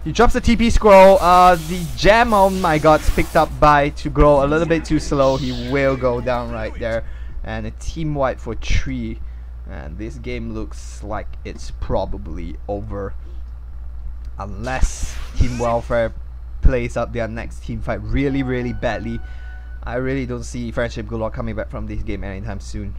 He drops the TP scroll. The gem, oh my god, picked up by to grow a little bit too slow. He will go down right there. And a team wipe for 3. And this game looks like it's probably over. Unless Team Welfare plays up their next team fight really, really badly. I really don't see Friendship Gulag coming back from this game anytime soon.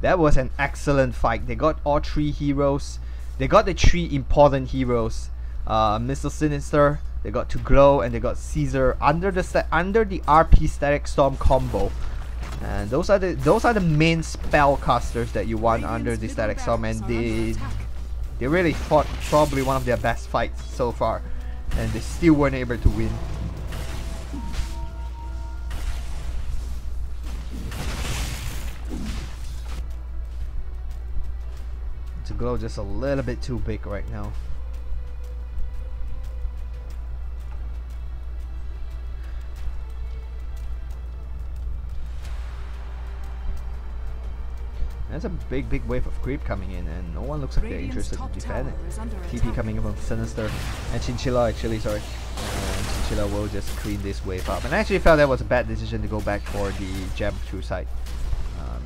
That was an excellent fight. They got all 3 heroes. They got the 3 important heroes. Mr. Sinister, they got to glow, and they got Caesar under the RP Static Storm combo. And those are the main spellcasters that you want under the Static Storm, and they really fought probably one of their best fights so far, and they still weren't able to win. To glow just a little bit too big right now. There's a big wave of creep coming in, and no one looks like they're interested to defend it. TP coming in from Sinister and Chinchilla actually, sorry. And Chinchilla will just clean this wave up. And I actually felt that was a bad decision to go back for the gem through side.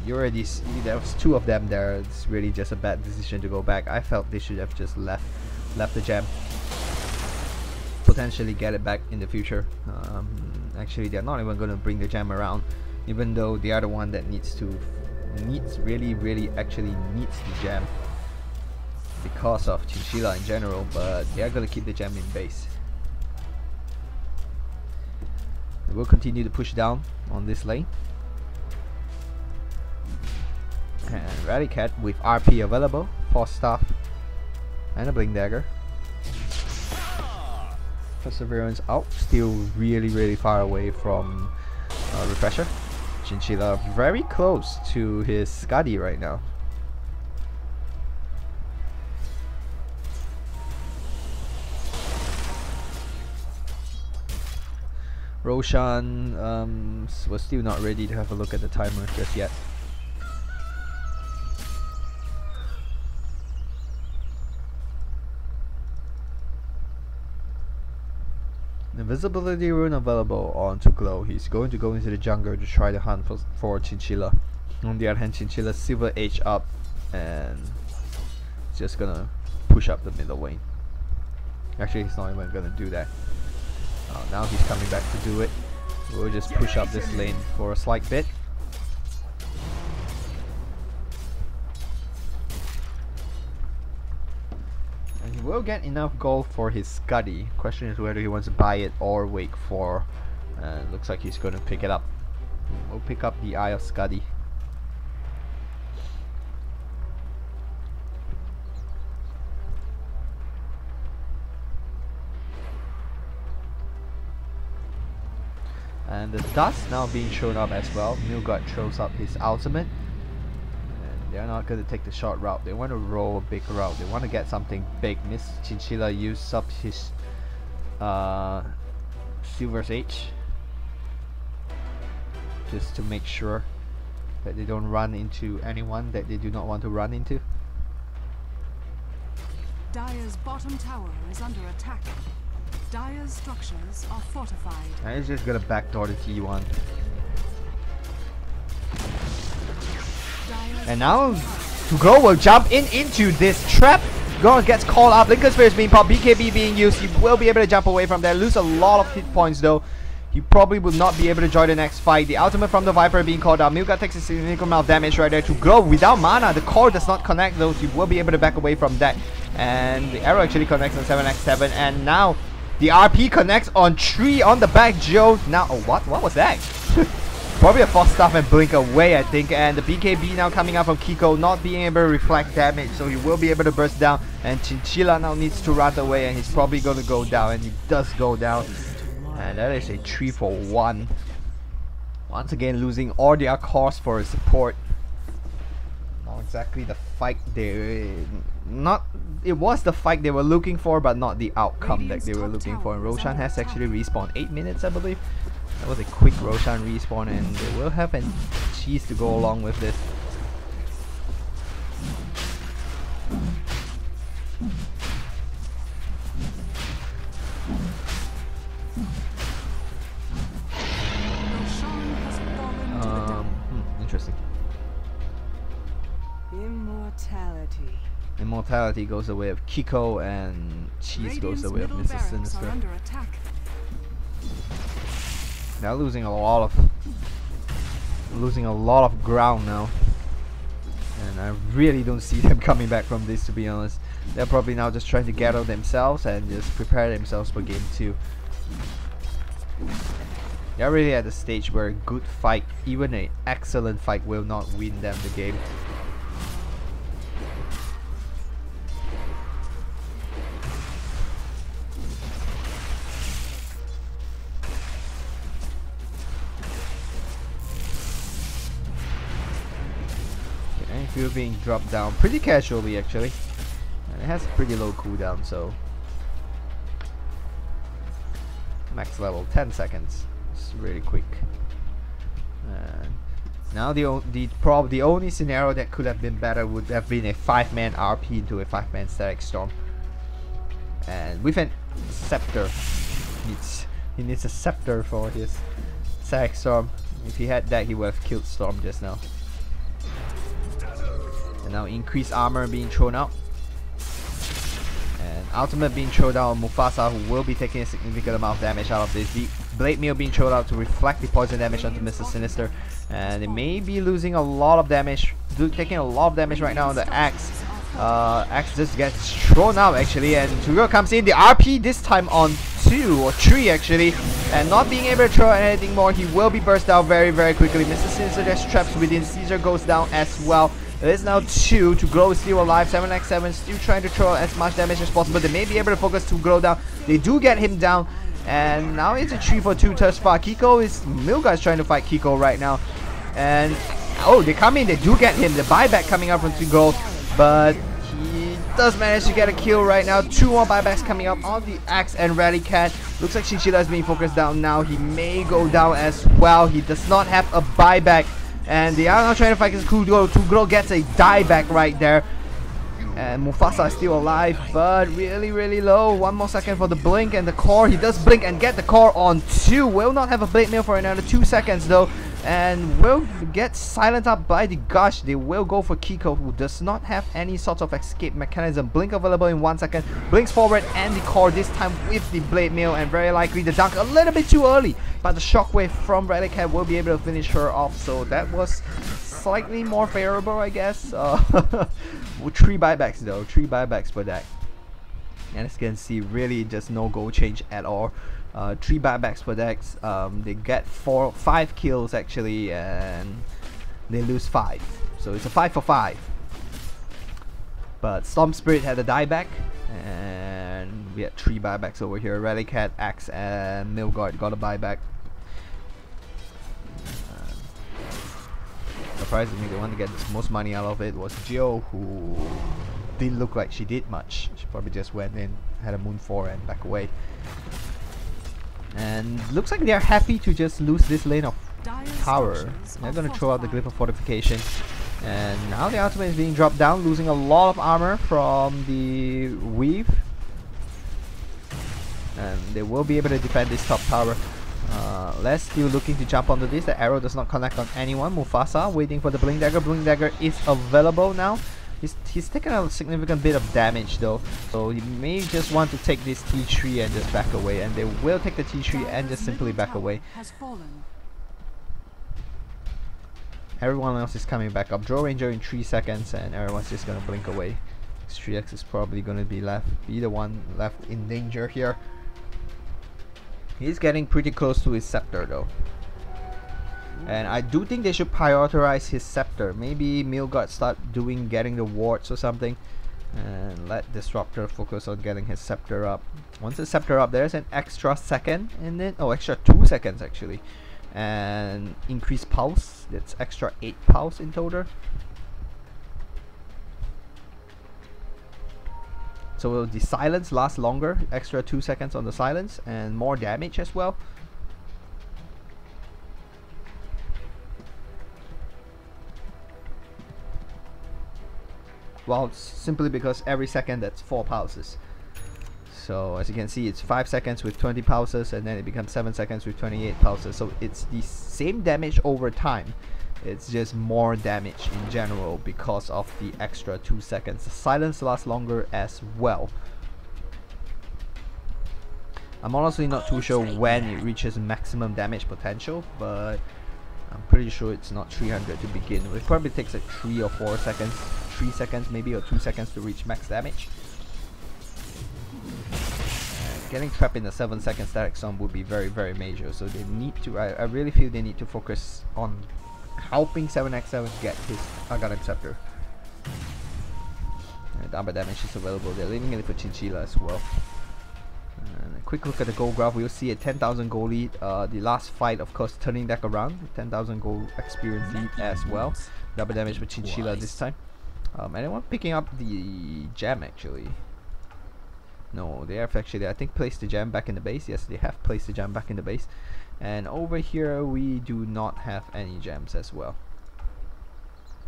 You already see there was 2 of them there. It's really just a bad decision to go back. I felt they should have just left the gem. Potentially get it back in the future. Actually, they're not even going to bring the gem around, even though they are the one that really actually needs the gem because of Chinchilla in general, but they are going to keep the gem in base. They will continue to push down on this lane. And Redicat with RP available, 4 staff and a Blink Dagger. Perseverance out, still really far away from Refresher. Chinchilla very close to his Scuddy right now. Roshan was still not ready to have a look at the timer just yet. Invisibility rune available on to glow. He's going to go into the jungle to try to hunt for Chinchilla. On the other hand, Chinchilla's Silver Age up and just gonna push up the middle lane. Actually, he's not even gonna do that. Now he's coming back to do it. We'll just push up this lane for a slight bit. He will get enough gold for his Scuddy. Question is whether he wants to buy it or wait for. Looks like he's going to pick it up. We'll pick up the Eye of Scuddy. And the dust now being shown up as well. Milgard throws up his ultimate. They're not going to take the short route. They want to roll a big route. They want to get something big. Miss Chinchilla used up his Silver's Age just to make sure that they don't run into anyone that they do not want to run into. Dire's bottom tower is under attack. Dire's structures are fortified. And he's just gonna backdoor the T1. And now Gulag will jump into this trap. Gulag gets called up. Lincoln Sphere is being popped. BKB being used. He will be able to jump away from there. Lose a lot of hit points though. He probably will not be able to join the next fight. The ultimate from the Viper being called out. Milka takes a significant amount of damage right there to Gulag without mana. The core does not connect though. So he will be able to back away from that. And the arrow actually connects on 7x7. And now the RP connects on 3 on the back, Joe. Now, oh, what was that? Probably a false stuff and blink away, I think. And the BKB now coming out from Kiko, not being able to reflect damage, so he will be able to burst down. And Chinchilla now needs to run away, and he's probably going to go down, and he does go down. And that is a 3 for 1. Once again, losing all their cores for his support. Not exactly the fight it was the fight they were looking for, but not the outcome that they were looking for. And Roshan has actually respawned 8 minutes, I believe. That was a quick Roshan respawn, and they will have a cheese to go along with this. Interesting. Immortality goes the way of Kiko, and Cheese goes the way of Mr. Sinister. They're losing a lot of ground now, and I really don't see them coming back from this, to be honest. They're probably now just trying to gather themselves and just prepare themselves for game 2. They're really at the stage where a good fight, even an excellent fight, will not win them the game. Fuel being dropped down pretty casually actually, and it has a pretty low cooldown, so max level 10 seconds. It's really quick. And now the only scenario that could have been better would have been a 5-man RP into a 5-man static storm, and with an scepter. He needs a scepter for his static storm. If he had that, he would have killed Storm just now. And now increased armor being thrown out, and ultimate being thrown out on Mufasa, who will be taking a significant amount of damage out of this. The blade mail being thrown out to reflect the poison damage onto Mr. Sinister, and they may be losing a lot of damage, taking a lot of damage right now on the axe. Axe just gets thrown out actually, and Tuguro comes in. The RP this time on 2 or 3 actually, and not being able to throw anything more. He will be burst out very quickly. Mr. Sinister gets trapped within. Caesar goes down as well. It is now 2. Tuguro is still alive. 7x7 still trying to throw as much damage as possible. They may be able to focus Tuguro down. They do get him down, and now it's a 3 for 2 thus far. Milga is trying to fight Kiko right now, and oh, they come in. They do get him. The buyback coming out from Tuguro, but he does manage to get a kill right now. 2 more buybacks coming up on the Axe and Rally Cat. Looks like Shinchilla is being focused down now. He may go down as well. He does not have a buyback, and they are now trying to fight his Tuguro. Tuguro gets a dieback right there, and Mufasa is still alive, but really low. 1 more second for the blink and the core. He does blink and get the core on 2. Will not have a blade mail for another 2 seconds though, and will get silenced up by the Gush. They will go for Kiko, who does not have any sort of escape mechanism. Blink available in 1 second. Blinks forward and the core this time with the blade mail, and very likely the dunk a little bit too early, but the shockwave from Relicat will be able to finish her off, so that was slightly more favorable, I guess. 3 buybacks though, 3 buybacks per deck, and as you can see, really just no goal change at all. 3 buybacks per decks. They get 5 kills actually, and they lose 5, so it's a 5 for 5. But Storm Spirit had a dieback, and we had 3 buybacks over here. Relicat, Axe, and Milgard got a buyback. Surprisingly, the one to get the most money out of it was Gio, who didn't look like she did much. She probably just went in, had a Moon 4 and back away. And looks like they're happy to just lose this lane of tower. They're gonna throw out the Glyph of Fortification. And now the ultimate is being dropped down, losing a lot of armor from the weave. And they will be able to defend this top tower. Les still looking to jump onto this. The arrow does not connect on anyone. Mufasa waiting for the blink dagger. Blink dagger is available now. He's taken a significant bit of damage though, so he may just want to take this T3 and just back away, and they will take the T3 and just simply back away. Everyone else is coming back up. Draw Ranger in 3 seconds and everyone's just gonna blink away. 3x is probably gonna be the one left in danger here. He's getting pretty close to his scepter though. And I do think they should prioritize his scepter. Maybe Milgard start getting the wards or something, and let Disruptor focus on getting his scepter up. Once the scepter up, there's an extra second, and then extra 2 seconds actually, and increased pulse. That's extra 8 pulse in total. So will the silence last longer? Extra 2 seconds on the silence and more damage as well. Well, simply because every second that's 4 pulses. So as you can see, it's 5 seconds with 20 pulses, and then it becomes 7 seconds with 28 pulses. So it's the same damage over time. It's just more damage in general because of the extra 2 seconds. The silence lasts longer as well. I'm honestly not too sure when it reaches maximum damage potential, but I'm pretty sure it's not 300 to begin with. It probably takes like 3 or 4 seconds, 3 seconds maybe, or 2 seconds to reach max damage. And getting trapped in a 7 second static zone would be very, very major. So they need to, I really feel they need to focus on helping 7x7 get his Aghanim Scepter. And armor damage is available. They're leaving it for Chinchilla as well. And a quick look at the gold graph, we'll see a 10,000 gold lead. The last fight, of course, turning that around. 10,000 gold experience lead as well. Double damage for Chinchilla this time. Anyone picking up the gem actually? No, they have actually, I think, placed the gem back in the base. Yes, they have placed the gem back in the base. And over here, we do not have any gems as well.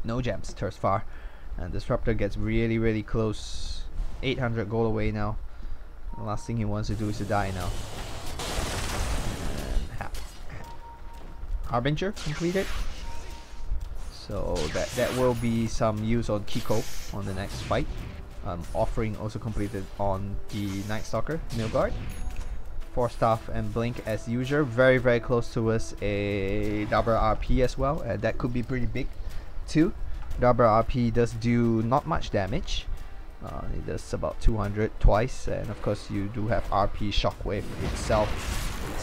No gems thus far. And Disruptor gets really, really close. 800 gold away now. The last thing he wants to do is to die now. And Harbinger completed. So that will be some use on Kiko on the next fight. Offering also completed on the Night Stalker, Milgard. 4 staff and blink as usual. Very, very close to us a double RP as well, and that could be pretty big too. Double RP does do not much damage. It does about 200 twice, and of course you do have RP Shockwave itself.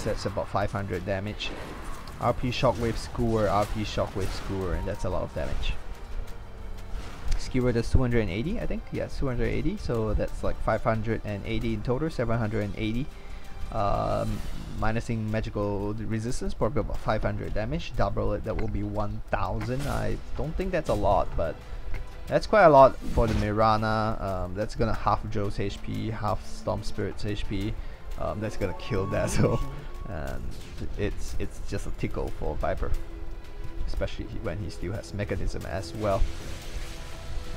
That's about 500 damage. RP Shockwave Skewer, RP Shockwave Skewer, and that's a lot of damage. Skewer does 280, I think. Yes, 280. So that's like 580 in total, 780. Minusing magical resistance, probably about 500 damage. Double it, that will be 1000. I don't think that's a lot, but that's quite a lot for the Mirana. That's gonna half Joe's HP, half Storm Spirit's HP. That's gonna kill Dazzle. And it's just a tickle for Viper, especially when he still has Mechanism as well.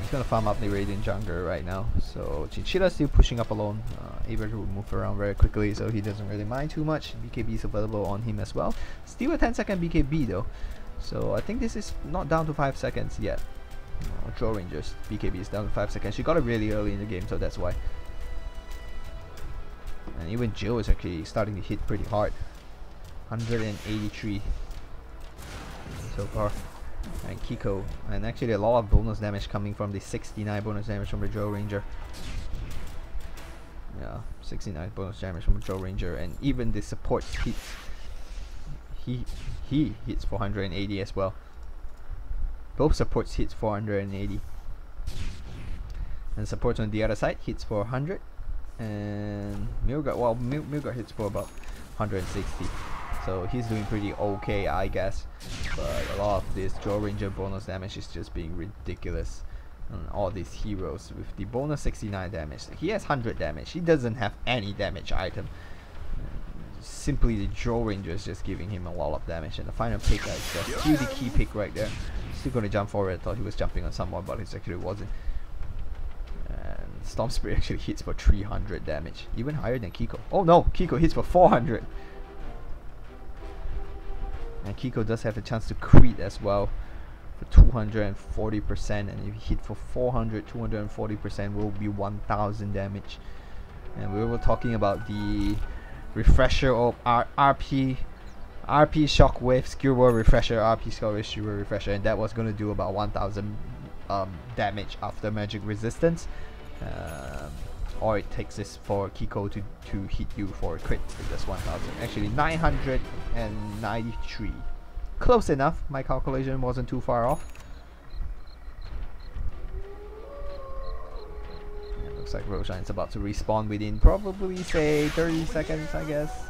He's gonna farm up the Radiant Jungler right now. So Chinchilla's still pushing up alone, able to move around very quickly, so he doesn't really mind too much. BKB is available on him as well. Still a 10-second BKB though, so I think this is not down to 5 seconds yet. Draw Rangers BKB is down to 5 seconds. She got it really early in the game, so that's why. And even Jill is actually starting to hit pretty hard. 183 so far. And Kiko, and actually a lot of bonus damage coming from the 69 bonus damage from the Joe Ranger. Yeah, 69 bonus damage from the Joe Ranger, and even the support hits. He hits 480 as well. Both supports hits 480, and supports on the other side hits 400, and Milgard, well, Milgard hits for about 160. So he's doing pretty okay, I guess, but a lot of this Joe Ranger bonus damage is just being ridiculous. And all these heroes with the bonus 69 damage, he has 100 damage, he doesn't have any damage item. Simply the Joe Ranger is just giving him a lot of damage, and the final pick is just still the key pick right there. still gonna jump forward. I thought he was jumping on someone, but he actually wasn't. And Storm Spirit actually hits for 300 damage, even higher than Kiko. Oh no, Kiko hits for 400. And Kiko does have a chance to crit as well for 240%, and if he hit for 400, 240% will be 1000 damage. And we were talking about the refresher of RP Shockwave Skillward Refresher, RP Shockwave Skillward Refresher, and that was going to do about 1000 damage after magic resistance. All it takes is for Kiko to hit you for a crit with this 1000. Actually 993. Close enough, my calculation wasn't too far off. It looks like Roshan is about to respawn within probably say 30 seconds, I guess.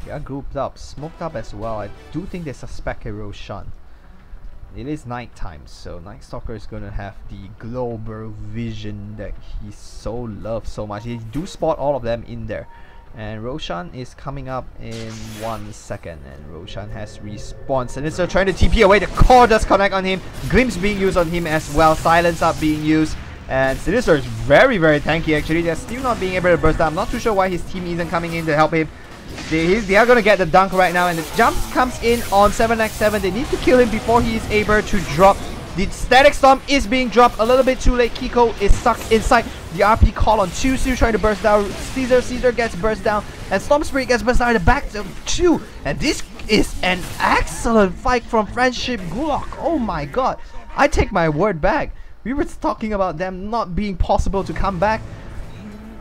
They are grouped up, smoked up as well. I do think they suspect a Roshan. It is night time, so Night Stalker is gonna have the global vision that he so loves so much. He do spot all of them in there. And Roshan is coming up in 1 second, and Roshan has respawned. Sinister trying to TP away, the core does connect on him. Glimpse being used on him as well, Silence Up being used. And Sinister is very tanky actually. They're still not being able to burst out. I'm not too sure why his team isn't coming in to help him. They are gonna get the dunk right now, and the jump comes in on 7x7. They need to kill him before he is able to drop. The Static Storm is being dropped a little bit too late. Kiko is stuck inside. The RP call on Chu, trying to burst down. Caesar gets burst down, and Storm Spirit gets burst down at the back of Chu. And this is an excellent fight from Friendship Gulag. Oh my god, I take my word back. We were talking about them not being possible to come back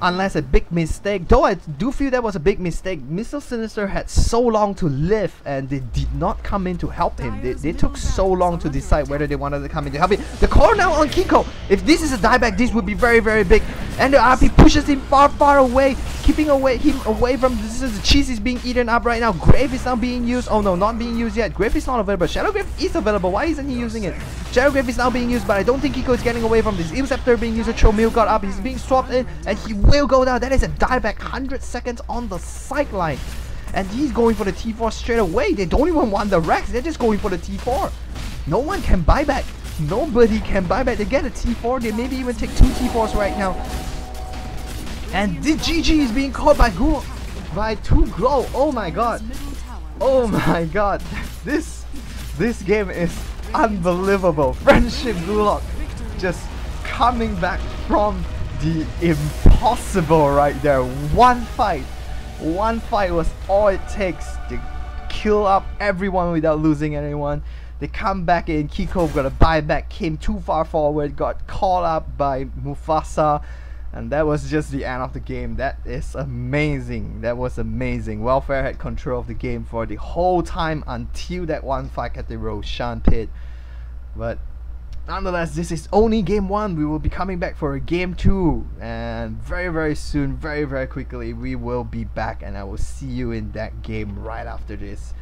unless a big mistake, though I do feel that was a big mistake. Mr. Sinister had so long to live, and they did not come in to help him. They took so long to decide whether they wanted to come in to help him. The call now on Kiko. If this is a dieback, this would be very big. And the RP pushes him far away, keeping him away from this. The cheese is being eaten up right now. Grave is now being used. Oh no, not being used yet. Grave is not available. Shadow Grave is available. Why isn't he using it? Shadow Grave is now being used, but I don't think Kiko is getting away from this. Interceptor being used. Chomil got up. He's being swapped in, and he will go down. That is a dieback. 100 seconds on the sideline, and he's going for the T4 straight away. They don't even want the Rex. They're just going for the T4. No one can buy back. Nobody can buy back. They get a T4. They maybe even take 2 T4s right now. And the GG is being caught by 2 Glow. Oh my god. Oh my god. This game is unbelievable. Friendship Gulag just coming back from the impossible right there. One fight was all it takes to kill up everyone without losing anyone. They come back in. Kiko got a buyback, came too far forward, got caught up by Mufasa, and that was just the end of the game. That is amazing. That was amazing. Welfare had control of the game for the whole time until that one fight at the Roshan pit. But nonetheless, this is only game 1. We will be coming back for a game 2, and very soon, very quickly, we will be back, and I will see you in that game right after this.